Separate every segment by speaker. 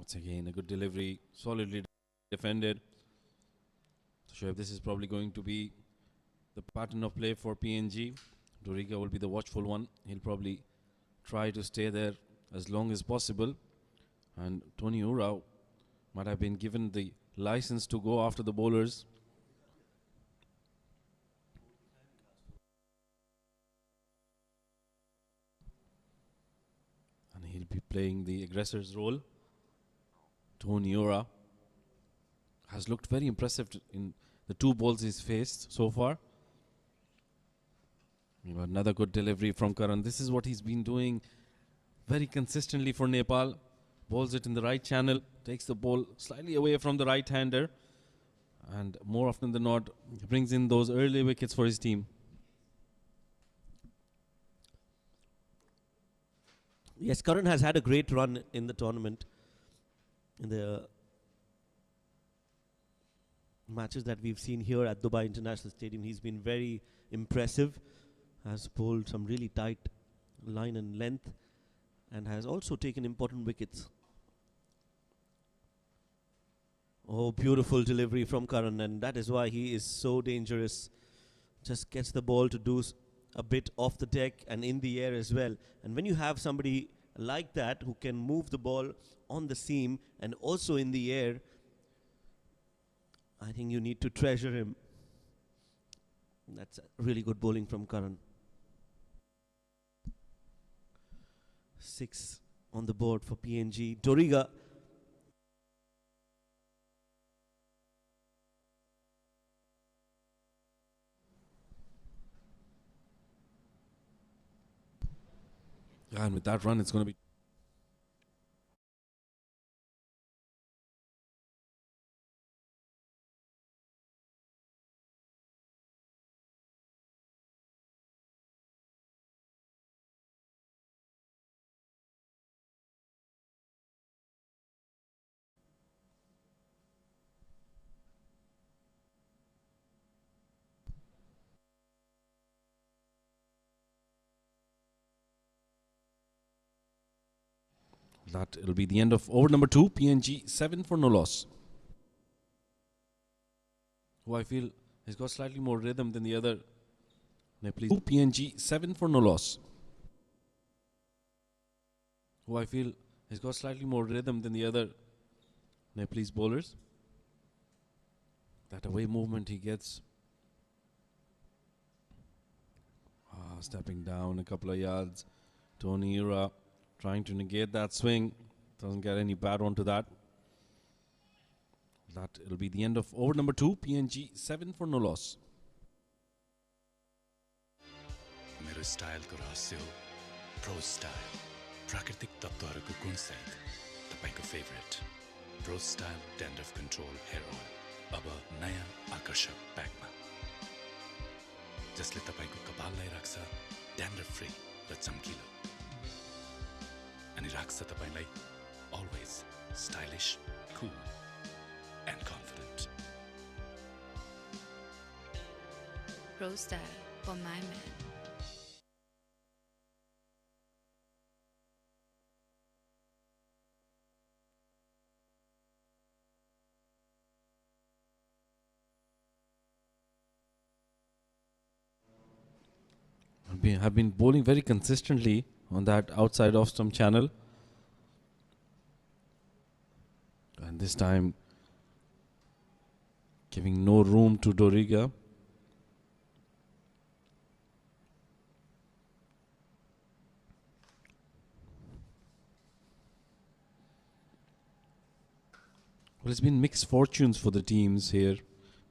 Speaker 1: That's again a good delivery, solidly defended. So Shoaib, this is probably going to be the pattern of play for PNG. Doriga will be the watchful one. He'll probably try to stay there as long as possible. And Tony Urao might have been given the license to go after the bowlers. And he'll be playing the aggressor's role. Tony Urao has looked very impressive in the two balls he's faced so far. Another good delivery from Karan. This is what he's been doing very consistently for Nepal. Bowls it in the right channel, takes the ball slightly away from the right-hander, and more often than not brings in those early wickets for his team.
Speaker 2: Yes, Karan has had a great run in the tournament. In the matches that we've seen here at Dubai International Stadium, he's been very impressive. Has bowled some really tight line and length, and has also taken important wickets. Oh, beautiful delivery from Karan, and that is why he is so dangerous. Just gets the ball to do a bit off the deck and in the air as well. And when you have somebody like that who can move the ball on the seam and also in the air, I think you need to treasure him. That's really good bowling from Karan. 6 on the board for PNG. Doriga
Speaker 1: And with that run, it's going to be that. It'll be the end of over number 2. PNG 7 for no loss. Who I feel has got slightly more rhythm than the other Nepalese. PNG 7 for no loss. Who I feel has got slightly more rhythm than the other Nepalese bowlers. That away movement he gets. Stepping down a couple of yards. Tony Urao trying to negate that swing. Doesn't get any bad onto that. That it'll be the end of over number 2. PNG 7 for no loss.
Speaker 3: मेरो स्टाइलको रहस्य हो pro style प्राकृतिक तत्त्वहरूको गुणसहित तपाईको favourite pro style dandruff control hair oil अब नयाँ आकर्षक प्याकमा जसले तपाईको कपाललाई राख्छ ड्यान्ड्रफ फ्री र चम्किलो अनि राख्छ तपाईलाई always stylish, cool and confident.
Speaker 4: Pro style for my man.
Speaker 1: Have been bowling very consistently on that outside off stump channel. And this time giving no room to Doriga. Well, it's been mixed fortunes for the teams here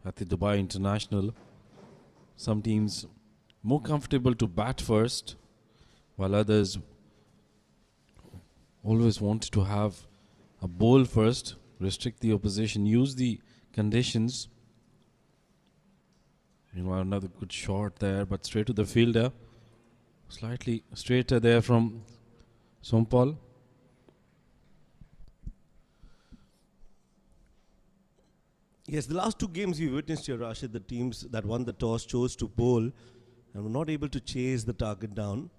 Speaker 1: at the Dubai International. Some teams more comfortable to bat first, while others always wanted to have a bowl first, restrict the opposition, use the conditions. Meanwhile, another good shot there, but straight to the fielder. Slightly straighter there from Sompal.
Speaker 2: Yes, the last 2 games we witnessed here, Rashid, the teams that won the toss chose to bowl and were not able to chase the target down.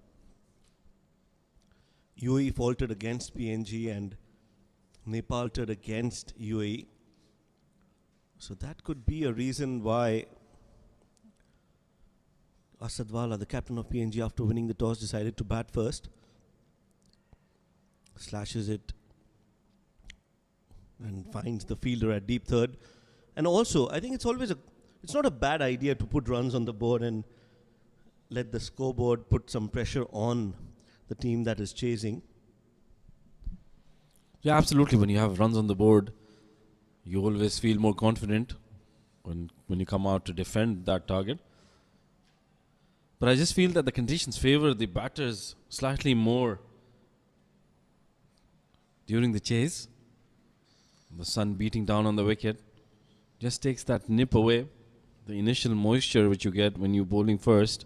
Speaker 2: UAE faltered against PNG, and Nepal turned against UAE. So that could be a reason why Asadwala, the captain of PNG, after winning the toss, decided to bat first. Slashes it and finds the fielder at deep third. And also, I think it's not a bad idea to put runs on the board and let the scoreboard put some pressure on the team that is chasing.
Speaker 1: Yeah, absolutely. When you have runs on the board, you always feel more confident when you come out to defend that target. But I just feel that the conditions favor the batters slightly more during the chase. The sun beating down on the wicket just takes that nip away, the initial moisture which you get when you're bowling first.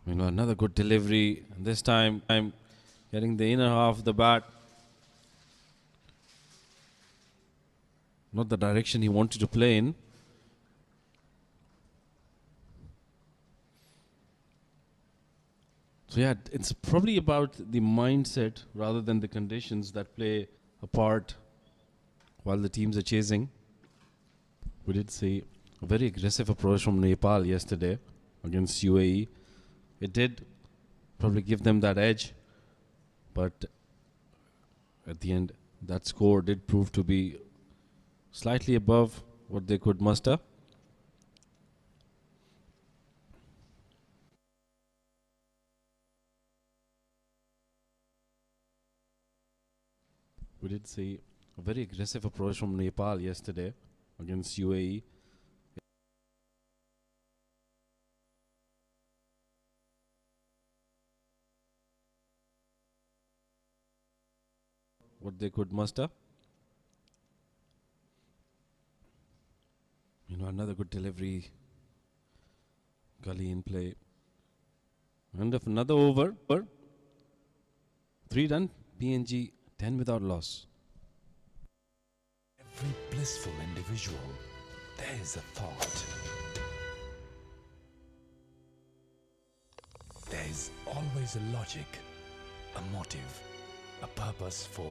Speaker 1: Another good delivery. And this time, I'm getting the inner half of the bat. Not the direction he wanted to play in. So yeah, it's probably about the mindset rather than the conditions that play a part while the teams are chasing. We did see a very aggressive approach from Nepal yesterday against UAE. It did probably give them that edge, but at the end, that score did prove to be slightly above what they could muster. We did see a very aggressive approach from Nepal yesterday against UAE. What they could muster. Another good delivery. Gully in play. And of another over. 3 done. PNG 10 without loss.
Speaker 3: Every blissful individual, there is a thought. There is always a logic, a motive, a purpose for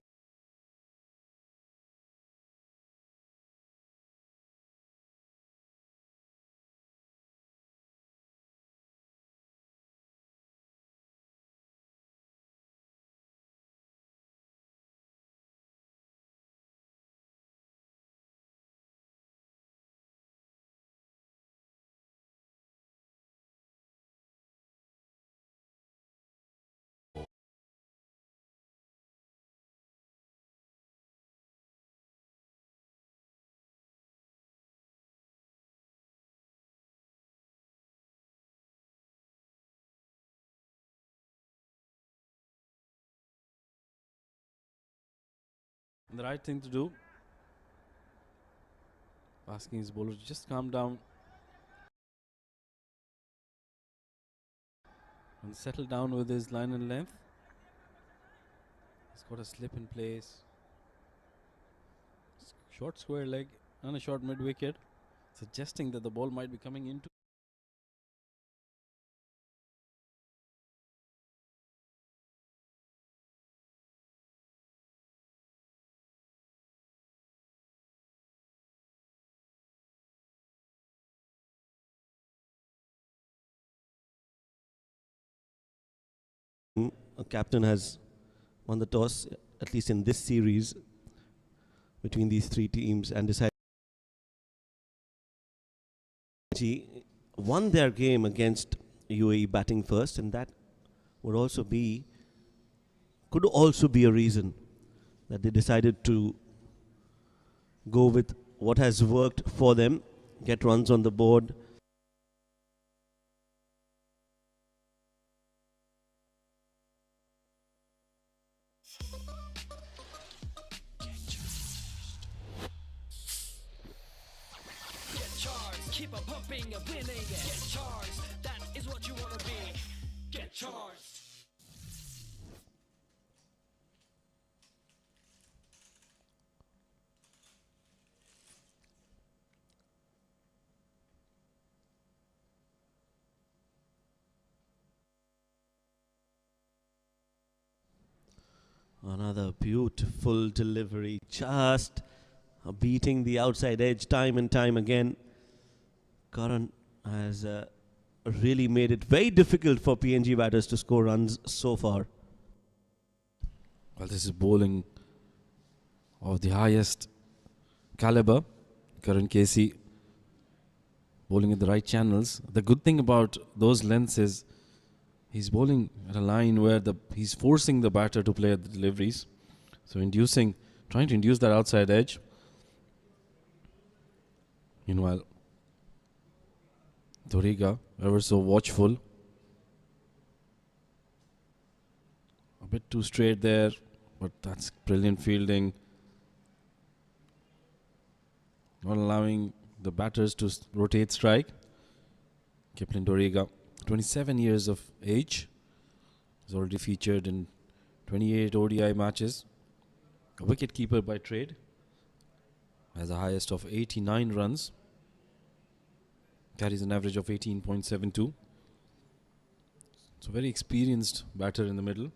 Speaker 1: The right thing to do. Asking his bowler to just calm down and settle down with his line and length. He's got a slip in place. Short square leg and a short mid wicket, suggesting that the ball might be coming into.
Speaker 2: A captain has won the toss, at least in this series, between these three teams, and decided won their game against UAE batting first, and that could also be a reason that they decided to go with what has worked for them, get runs on the board.
Speaker 5: Keep on pumping and winning. Get charged. That is what you want to be. Get charged.
Speaker 2: Another beautiful delivery, just beating the outside edge time and time again. Karan has really made it very difficult for PNG batters to score runs so far.
Speaker 1: Well, this is bowling of the highest caliber. Karan Casey bowling in the right channels. The good thing about those lengths is he's bowling at a line where he's forcing the batter to play at the deliveries. So trying to induce that outside edge. Meanwhile, Doriga, ever so watchful. A bit too straight there, but that's brilliant fielding. Not allowing the batters to rotate strike. Kipling Doriga, 27 years of age. He's already featured in 28 ODI matches. A wicket keeper by trade. Has the highest of 89 runs. Carries an average of 18.72. So very experienced batter in the middle.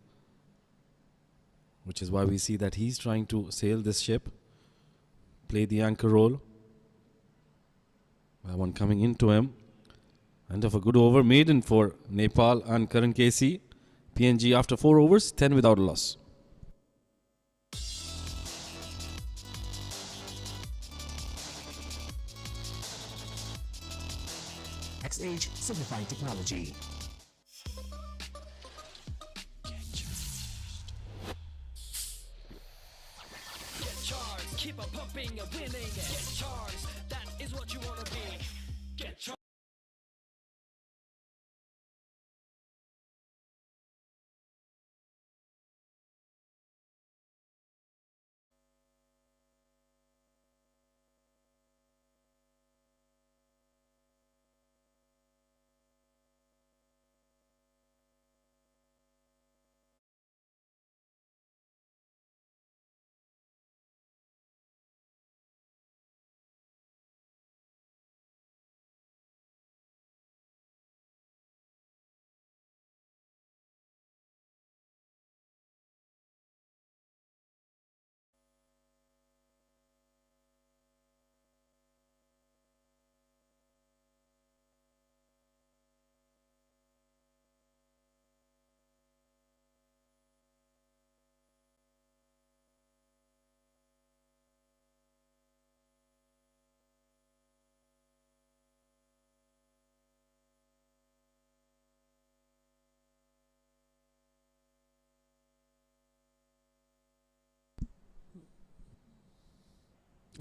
Speaker 1: Which is why we see that he's trying to sail this ship. Play the anchor role. One coming into him. End of a good over. Maiden for Nepal and Karan Casey. PNG after 4 overs, 10 without a loss.
Speaker 6: XH Simplified Technology.
Speaker 5: Get charged, keep on pumping and winning. Get charged, that is what you wanna be. Get charged.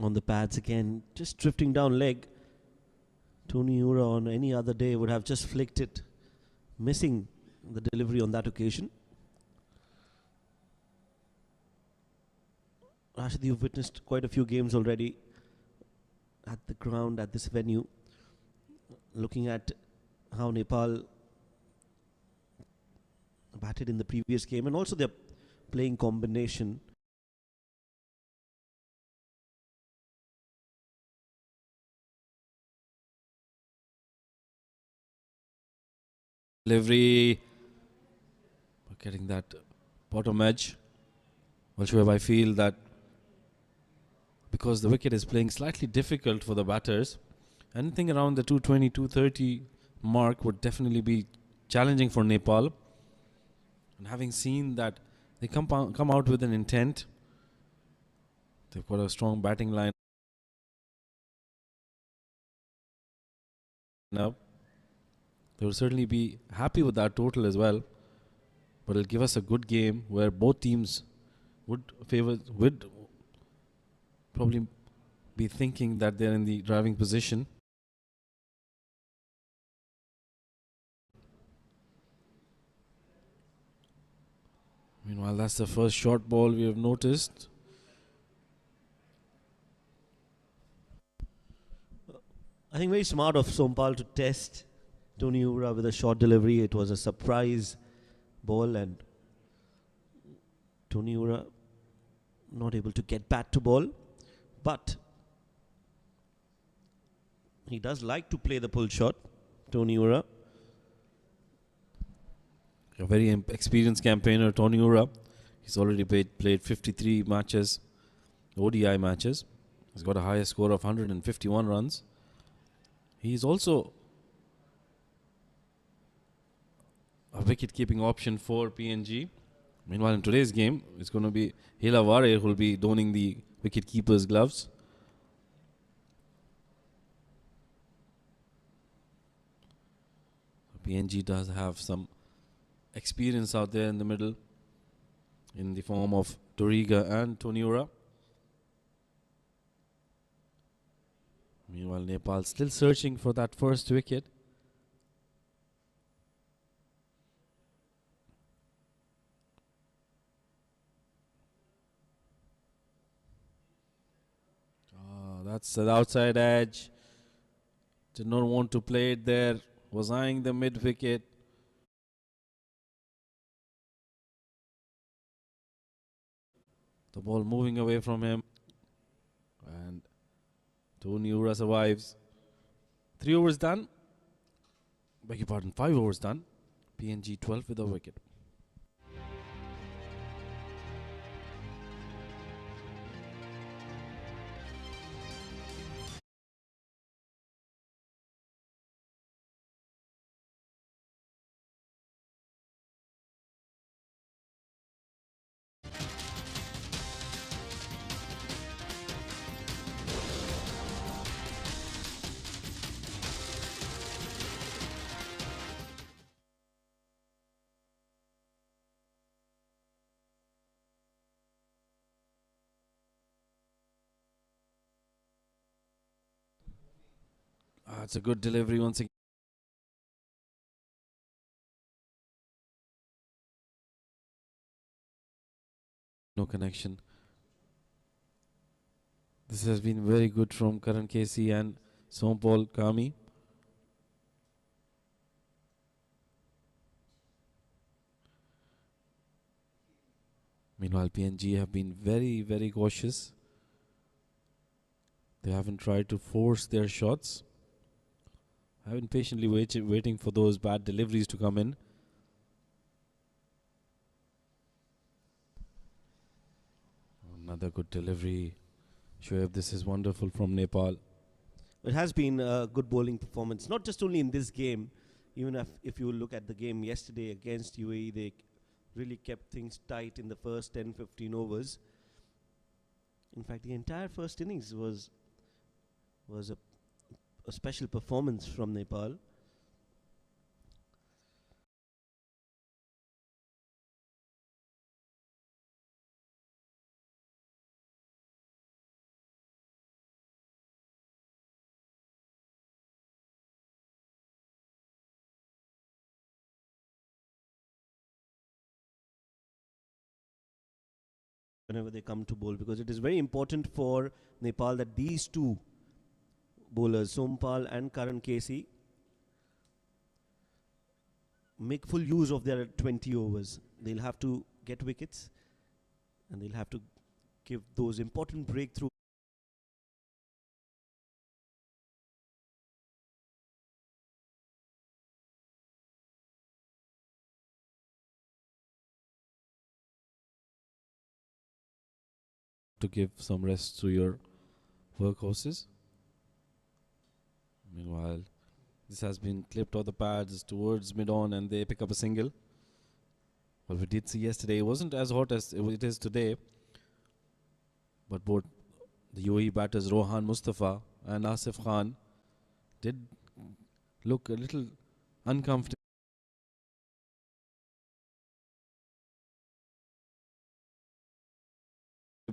Speaker 2: On the pads again, just drifting down leg. Tony Ura on any other day would have just flicked it, missing the delivery on that occasion. Rashid, you've witnessed quite a few games already at the ground at this venue. Looking at how Nepal batted in the previous game and also their playing combination.
Speaker 1: Delivery, getting that bottom edge. Well, Shoaib, I feel that because the wicket is playing slightly difficult for the batters, anything around the 220, 230 mark would definitely be challenging for Nepal. And having seen that they come out with an intent, they've got a strong batting line now. They will certainly be happy with that total as well. But it'll give us a good game where both teams would probably be thinking that they're in the driving position. Meanwhile, that's the first short ball we have noticed.
Speaker 2: I think very smart of Sompal to test Tony Ura with a short delivery. It was a surprise ball and Tony Ura not able to get back to ball, but he does like to play the pull shot, Tony Ura.
Speaker 1: A very experienced campaigner, Tony Ura. He's already played 53 matches, ODI matches. He's got a highest score of 151 runs. He's also a wicket-keeping option for PNG. Meanwhile, in today's game, it's going to be Hilavare who will be donning the wicket-keeper's gloves. PNG does have some experience out there in the middle in the form of Doriga and Toniura. Meanwhile, Nepal still searching for that first wicket. That's the outside edge. Did not want to play it there. Was eyeing the mid wicket. The ball moving away from him. And Toniura survives. 3 overs done. Beg your pardon, 5 overs done. PNG 12 with a wicket. It's a good delivery once again. No connection. This has been very good from Karan Casey and Sompal Kami. Meanwhile, PNG have been very, very cautious. They haven't tried to force their shots. I've been patiently waiting for those bad deliveries to come in. Another good delivery. Shoaib, this is wonderful from Nepal.
Speaker 2: It has been a good bowling performance, not just only in this game. Even if you look at the game yesterday against UAE, they really kept things tight in the first 10-15 overs. In fact, the entire first innings was a special performance from Nepal. Whenever they come to bowl, because it is very important for Nepal that these two bowlers, Sompal and Karan Casey, make full use of their 20 overs. They'll have to get wickets and they'll have to give those important breakthroughs.
Speaker 1: To give some rest to your workhorses. Meanwhile, this has been clipped off the pads towards mid-on and they pick up a single. Well, we did see yesterday, it wasn't as hot as it is today. But both the UAE batters Rohan Mustafa and Asif Khan did look a little uncomfortable.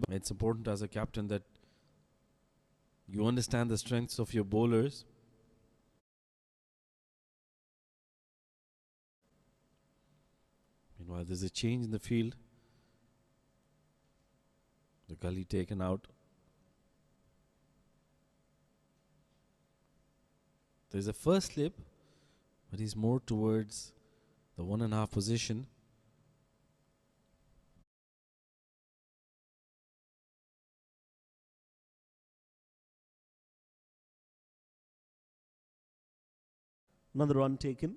Speaker 1: It's important as a captain that you understand the strengths of your bowlers. Meanwhile, there's a change in the field. The gully taken out. There's a first slip, but he's more towards the 1.5 position.
Speaker 2: Another run taken.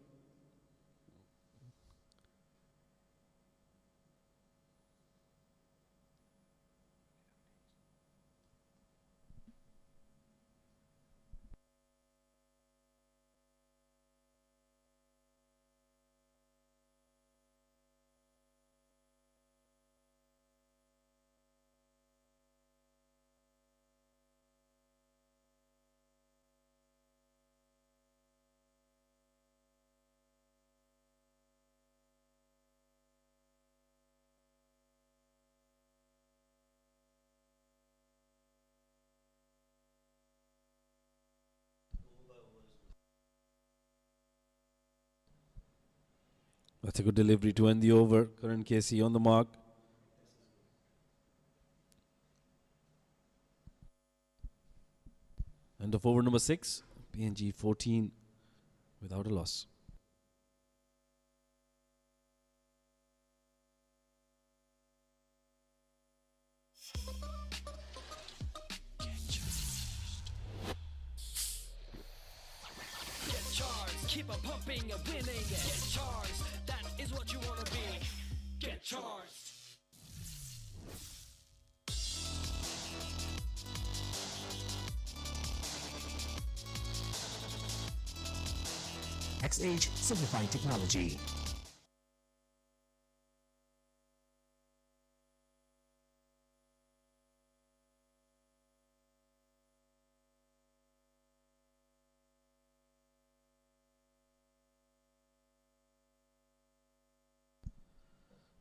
Speaker 1: That's a good delivery to end the over. Karan Casey on the mark. End of over number 6. PNG 14 without a loss.
Speaker 5: Get charged, keep on pumping and winning. Get charged, that is what you wanna be. Get charged.
Speaker 6: XH Simplified Technology.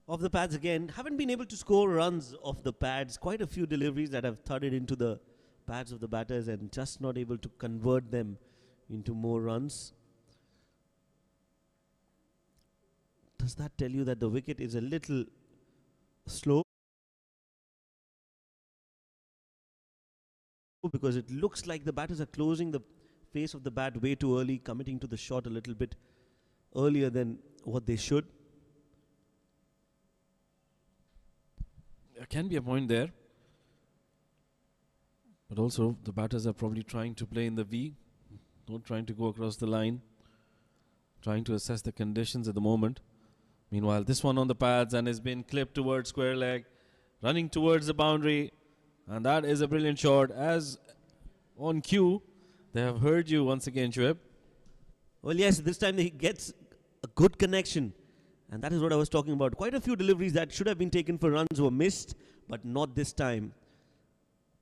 Speaker 2: Off the pads again. Haven't been able to score runs off the pads. Quite a few deliveries that have thudded into the pads of the batters and just not able to convert them into more runs. Does that tell you that the wicket is a little slow? Because it looks like the batters are closing the face of the bat way too early, committing to the shot a little bit earlier than what they should.
Speaker 1: There can be a point there. But also, the batters are probably trying to play in the V, not trying to go across the line, trying to assess the conditions at the moment. Meanwhile, this one on the pads and has been clipped towards square leg, running towards the boundary. And that is a brilliant shot. As on cue, they have heard you once again, Shoaib.
Speaker 2: Well, yes, this time he gets a good connection. And that is what I was talking about. Quite a few deliveries that should have been taken for runs were missed, but not this time.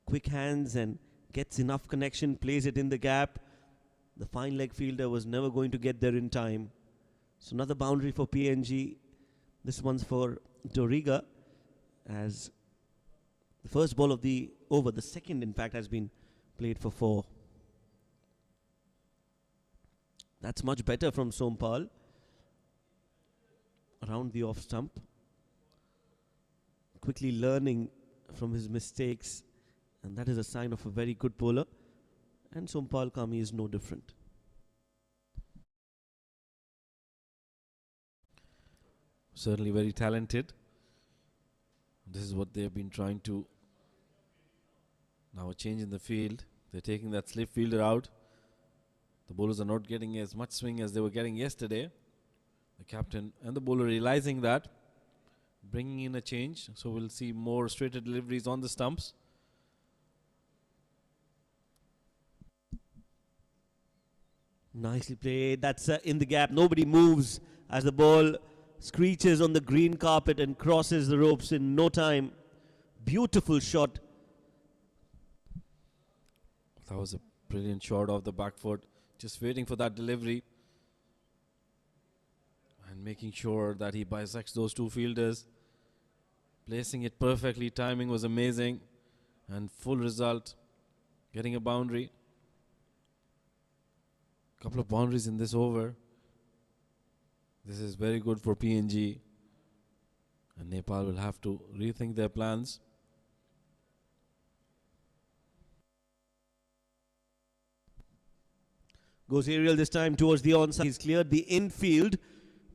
Speaker 2: Quick hands and gets enough connection, plays it in the gap. The fine leg fielder was never going to get there in time. So another boundary for PNG. This one's for Doriga, as the first ball of the over, the second in fact, has been played for 4. That's much better from Sompal. Around the off stump. Quickly learning from his mistakes, and that is a sign of a very good bowler. And Sompal Kami is no different.
Speaker 1: Certainly very talented. This is what they have been trying to. Now a change in the field. They're taking that slip fielder out. The bowlers are not getting as much swing as they were getting yesterday. The captain and the bowler realizing that, bringing in a change. So we'll see more straighter deliveries on the stumps.
Speaker 2: Nicely played. That's in the gap. Nobody moves as the ball screeches on the green carpet and crosses the ropes in no time. Beautiful shot.
Speaker 1: That was a brilliant shot off the back foot. Just waiting for that delivery. And making sure that he bisects those two fielders. Placing it perfectly. Timing was amazing. And full result. Getting a boundary. Couple of boundaries in this over. This is very good for PNG. And Nepal will have to rethink their plans.
Speaker 2: Goes aerial this time towards the onside. He's cleared the infield.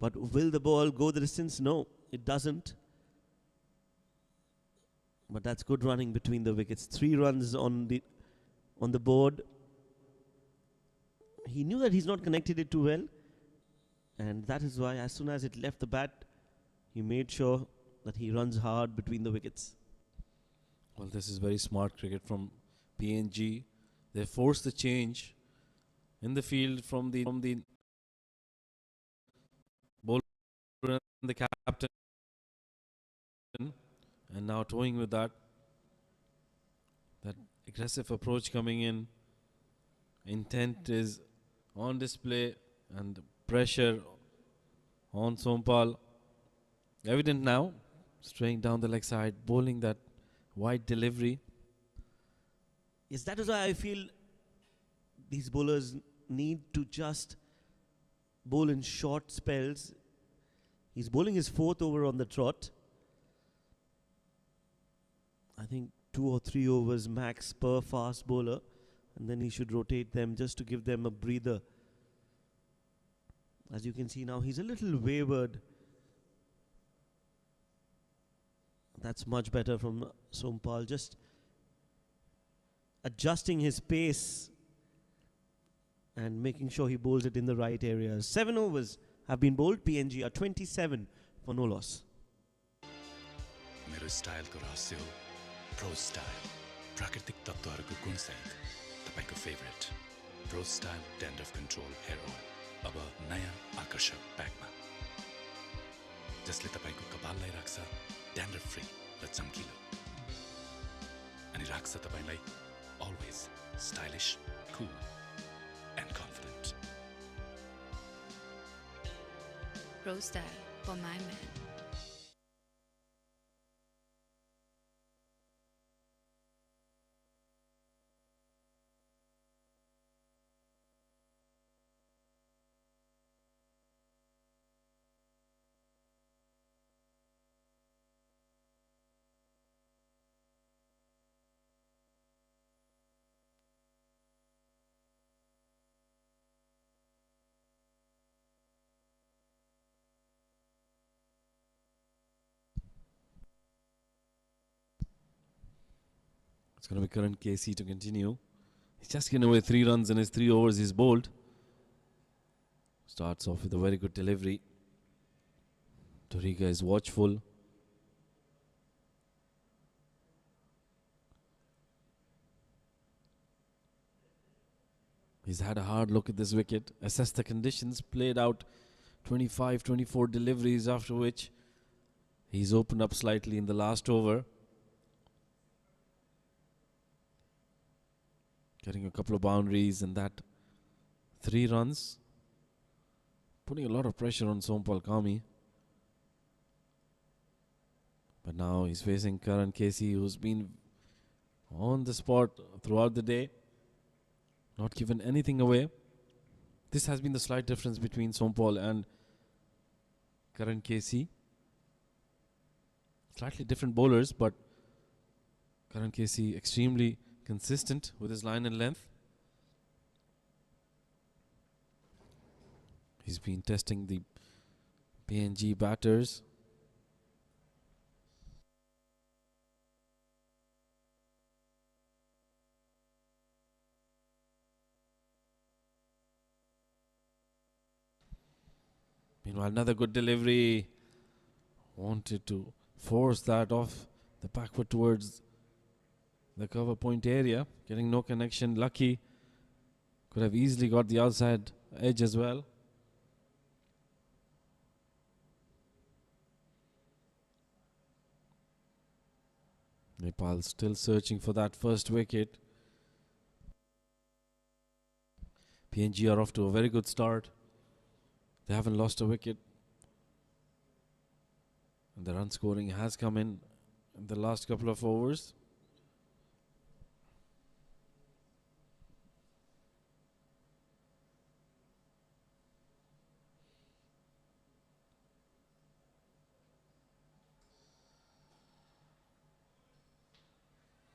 Speaker 2: But will the ball go the distance? No, it doesn't. But that's good running between the wickets. 3 runs on the board. He knew that he's not connected it too well. And that is why as soon as it left the bat, he made sure that he runs hard between the wickets.
Speaker 1: Well, this is very smart cricket from PNG. They forced the change in the field from the bowler and the captain. And now toying with that aggressive approach coming in. Intent is on display and pressure on Sompal. Evident now. Straying down the leg side, bowling that wide delivery.
Speaker 2: Yes, that is why I feel these bowlers need to just bowl in short spells. He's bowling his 4th over on the trot. I think 2 or 3 overs max per fast bowler, and then he should rotate them just to give them a breather. As you can see now, he's a little wayward. That's much better from Sompal, just adjusting his pace and making sure he bowls it in the right areas. 7 overs have been bowled. PNG are 27 for no loss.
Speaker 3: मेरो स्टाइलको रहस्य हो pro style प्राकृतिक तत्त्वहरूको गुणसहित तपाईँको favourite pro style dandruff control hair oil अब नयाँ आकर्षक प्याकमा जसले तपाईँको कपाललाई राख्छ ड्यान्ड्रफ फ्री र चम्किलो अनि राख्छ तपाईँलाई अलवेज स्टाइलिश कुल end confident
Speaker 4: Pro Style for my man.
Speaker 1: It's going to be Karan Casey to continue. He's just getting away 3 runs in his 3 overs. He's bowled. Starts off with a very good delivery. Torika is watchful. He's had a hard look at this wicket, assessed the conditions, played out 25, 24 deliveries, after which he's opened up slightly in the last over. Getting a couple of boundaries and that 3 runs. Putting a lot of pressure on Sompal Kami. But now he's facing Karan Casey, who's been on the spot throughout the day. Not given anything away. This has been the slight difference between Sompal and Karan Casey. Slightly different bowlers, but Karan Casey extremely consistent with his line and length. He's been testing the PNG batters. Meanwhile, another good delivery. Wanted to force that off the backward towards the cover point area. Getting no connection. Lucky. Could have easily got the outside edge as well. Nepal still searching for that first wicket. PNG are off to a very good start. They haven't lost a wicket. And the run scoring has come in the last couple of overs.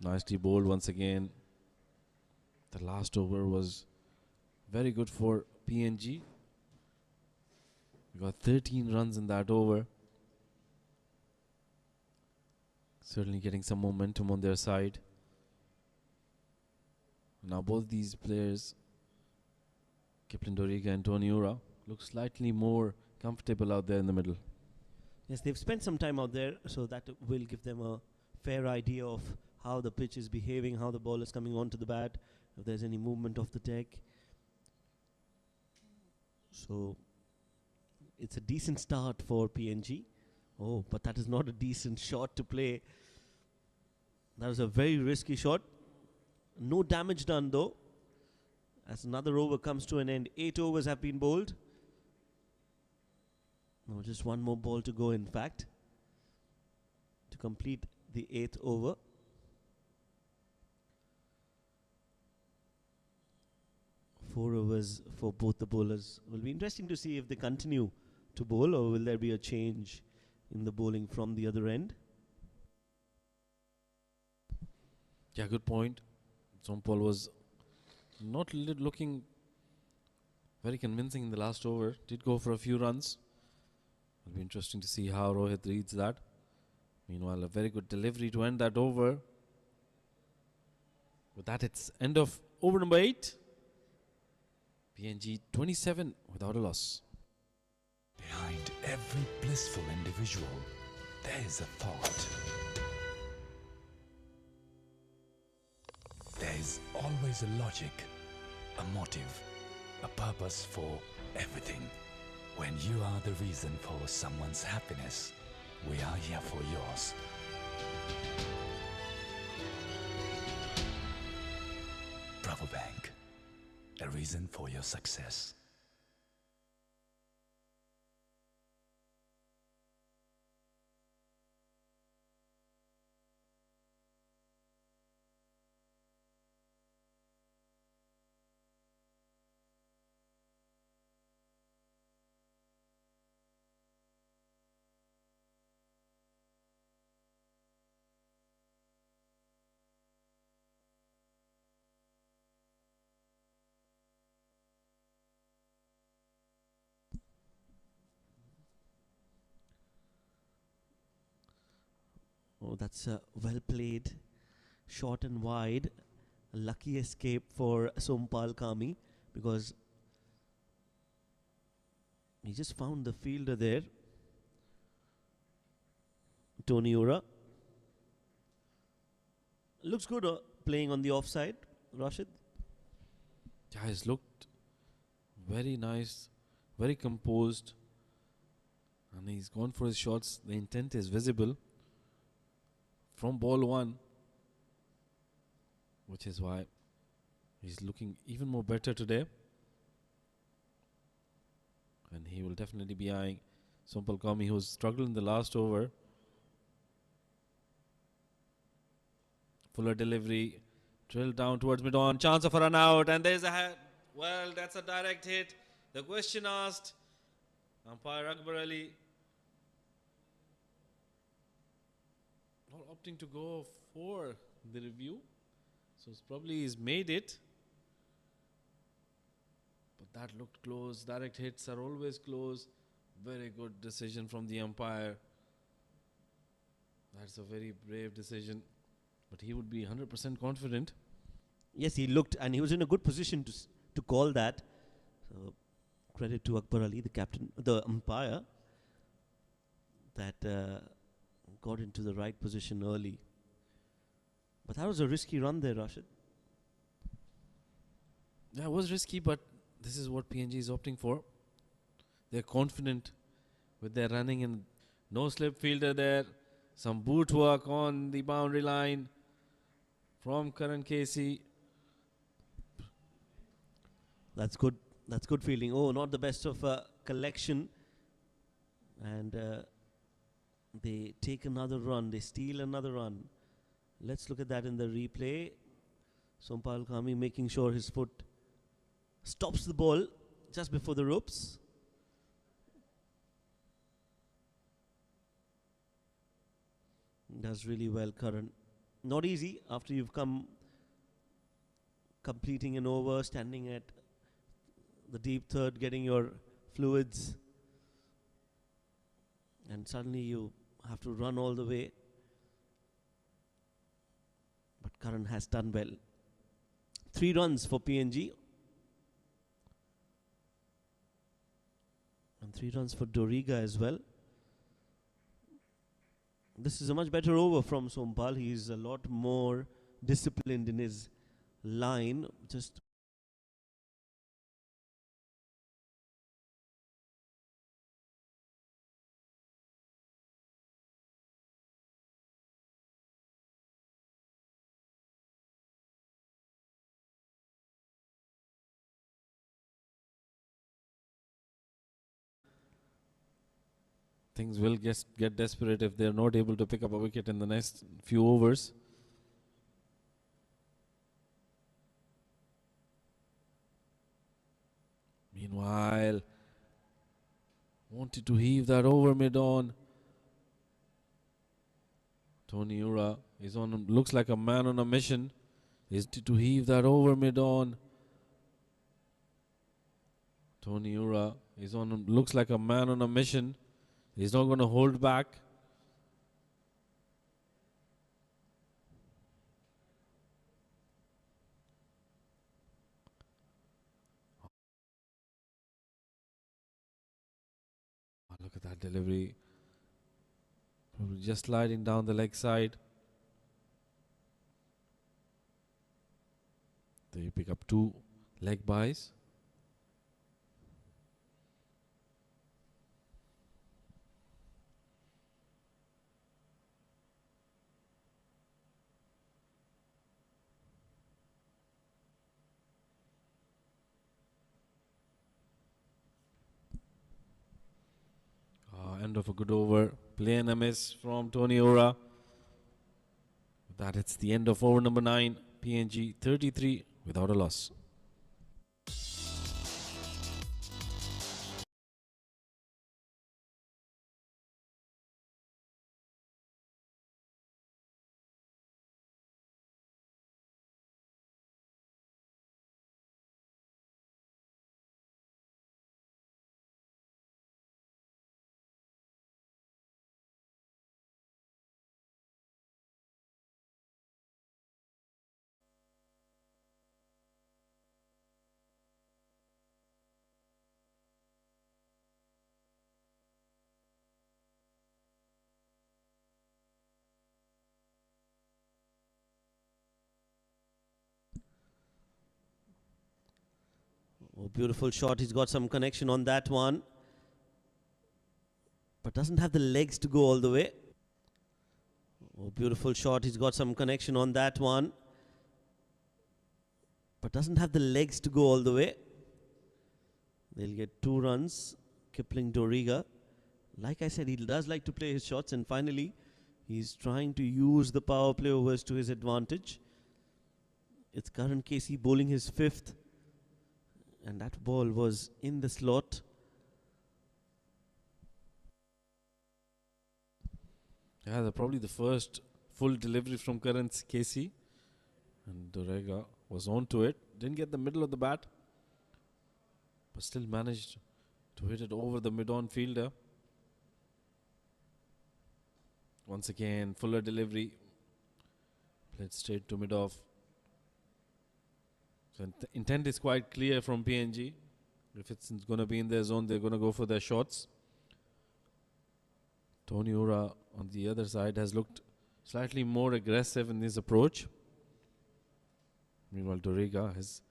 Speaker 1: Nicely bowled once again. The last over was very good for PNG. We got 13 runs in that over. Certainly getting some momentum on their side. Now both these players, Kipling Dorika and Tony Ura, look slightly more comfortable out there in the middle.
Speaker 2: Yes, they've spent some time out there, so that will give them a fair idea of how the pitch is behaving, how the ball is coming onto the bat, if there's any movement of the deck. So it's a decent start for PNG. Oh, but that is not a decent shot to play. That was a very risky shot. No damage done though. As another over comes to an end, 8 overs have been bowled. No, just one more ball to go, in fact, to complete the 8th over. Four overs for both the bowlers. Will be interesting to see if they continue to bowl, or will there be a change in the bowling from the other end?
Speaker 1: Yeah, good point. Sompal was not looking very convincing in the last over. Did go for a few runs. It'll be interesting to see how Rohit reads that. Meanwhile, a very good delivery to end that over. With that, it's end of over number 8. PNG 27 without a loss.
Speaker 3: Behind every blissful individual, there is a thought. There is always a logic, a motive, a purpose for everything. When you are the reason for someone's happiness, we are here for yours. Bravo Bank, a reason for your success.
Speaker 2: Oh, that's well played. Short and wide. A lucky escape for Sompal Kami, because he just found the fielder there. Tony Ura. Looks good playing on the offside, Rashid.
Speaker 1: Yeah, he's looked very nice, very composed. And he's gone for his shots. The intent is visible from ball 1, which is why he's looking even more better today. And he will definitely be eyeing Sompal Kami, who's struggled in the last over. Fuller delivery, drilled down towards mid-on, chance of a run out, and there's a head. Well, that's a direct hit. The question asked, umpire Akbar Ali not opting to go for the review, so it's probably he's made it. But that looked close. Direct hits are always close. Very good decision from the umpire. That's a very brave decision. But he would be 100% confident.
Speaker 2: Yes, he looked, and he was in a good position to call that. So credit to Akbar Ali, the captain, the umpire, that got into the right position early. But that was a risky run there, Rashid.
Speaker 1: Yeah, it was risky, but this is what PNG is opting for. They're confident with their running, and no slip fielder there. Some boot work on the boundary line from Karan Casey.
Speaker 2: That's good. That's good feeling. Oh, not the best of collection. And they take another run. They steal another run. Let's look at that in the replay. Sompal Kami making sure his foot stops the ball just before the ropes. Does really well, Karan. Not easy after you've come completing an over, standing at the deep third, getting your fluids, and suddenly you have to run all the way. But Karan has done well. 3 runs for PNG. And 3 runs for Doriga as well. This is a much better over from Sompal. He's a lot more disciplined in his line. Just
Speaker 1: Things will get desperate if they're not able to pick up a wicket in the next few overs. Meanwhile, Wanted to heave that over mid-on. Tony Ura is on, looks like a man on a mission. Is to heave that over mid-on. Tony Ura is on, looks like a man on a mission. He's not going to hold back. Oh, look at that delivery. Probably just sliding down the leg side. There you pick up 2 leg buys. End of a good over. Play and a miss from Tony Ora. With that, it's the end of over number 9. PNG 33 without a loss.
Speaker 2: Oh, beautiful shot. He's got some connection on that one, but doesn't have the legs to go all the way. Oh, beautiful shot. He's got some connection on that one, but doesn't have the legs to go all the way. They'll get 2 runs. Kipling Doriga. Like I said, he does like to play his shots, and finally, he's trying to use the power play overs to his advantage. It's Karan Casey bowling his 5th, and that ball was in the slot.
Speaker 1: Yeah, probably the first full delivery from Karan Casey. And Dorega was on to it. Didn't get the middle of the bat, but still managed to hit it over the mid-on fielder. Once again, fuller delivery. Played straight to mid-off. So intent is quite clear from PNG. If it's going to be in their zone, they're going to go for their shots. Tony Ura on the other side has looked slightly more aggressive in his approach. Meanwhile, Doriga has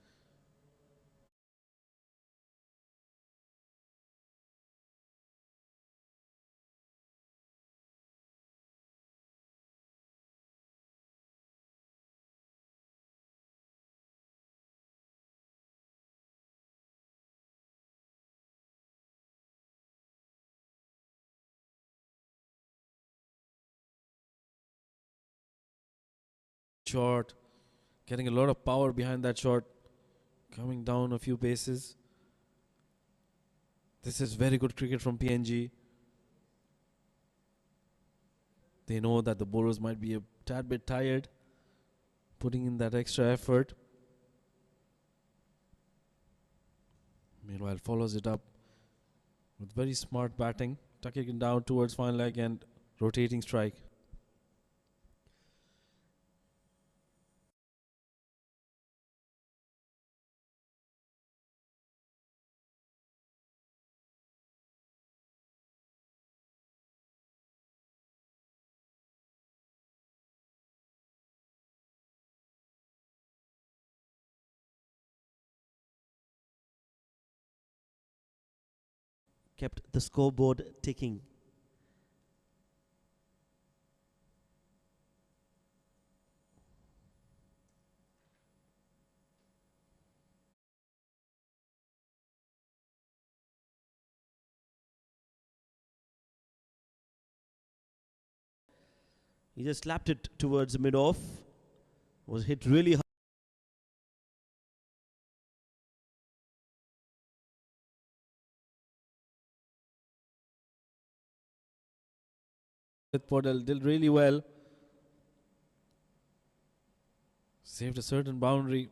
Speaker 1: shot, getting a lot of power behind that shot, coming down a few paces. This is very good cricket from PNG. They know that the bowlers might be a tad bit tired, putting in that extra effort. Meanwhile, follows it up with very smart batting, tucking it down towards fine leg and rotating strike.
Speaker 2: Kept the scoreboard ticking. He just slapped it towards mid-off. Was hit really hard.
Speaker 1: Podell did really well. Saved a certain boundary.